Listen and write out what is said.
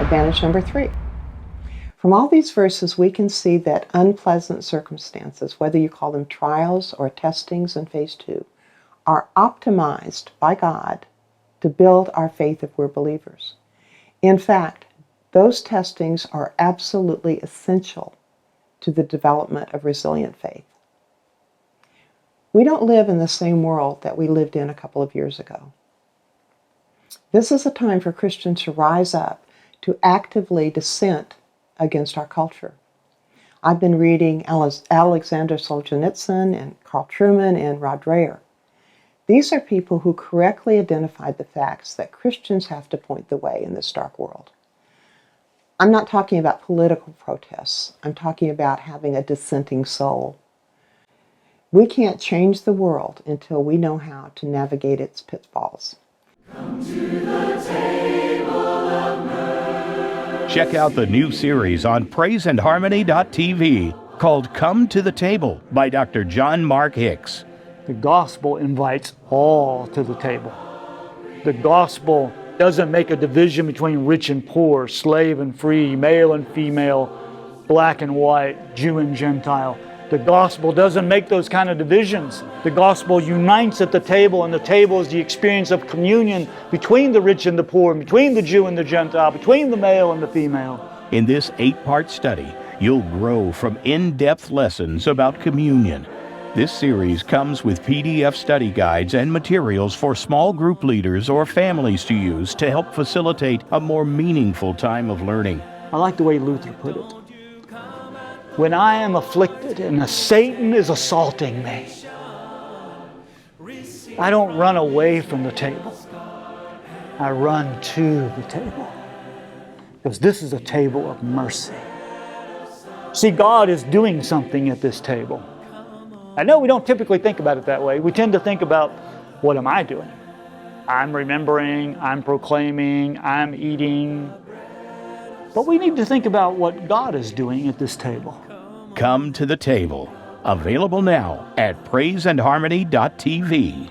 Advantage number 3. From all these verses, we can see that unpleasant circumstances, whether you call them trials or testings in phase 2, are optimized by God to build our faith if we're believers. In fact, those testings are absolutely essential to the development of resilient faith. We don't live in the same world that we lived in a couple of years ago. This is a time for Christians to rise up to actively dissent against our culture. I've been reading Alexander Solzhenitsyn and Carl Trueman and Rod Dreher. These are people who correctly identified the facts that Christians have to point the way in this dark world. I'm not talking about political protests. I'm talking about having a dissenting soul. We can't change the world until we know how to navigate its pitfalls. Come to the table of mercy. Check out the new series on praiseandharmony.tv called Come to the Table by Dr. John Mark Hicks. The gospel invites all to the table. The gospel doesn't make a division between rich and poor, slave and free, male and female, black and white, Jew and Gentile. The gospel doesn't make those kind of divisions. The gospel unites at the table, and the table is the experience of communion between the rich and the poor, between the Jew and the Gentile, between the male and the female. In this 8-part study, you'll grow from in-depth lessons about communion. This series comes with PDF study guides and materials for small group leaders or families to use to help facilitate a more meaningful time of learning. I like the way Luther put it. When I am afflicted and Satan is assaulting me, I don't run away from the table. I run to the table. Because this is a table of mercy. See, God is doing something at this table. I know we don't typically think about it that way. We tend to think about, what am I doing? I'm remembering, I'm proclaiming, I'm eating. But we need to think about what God is doing at this table. Come to the Table. Available now at praiseandharmony.tv.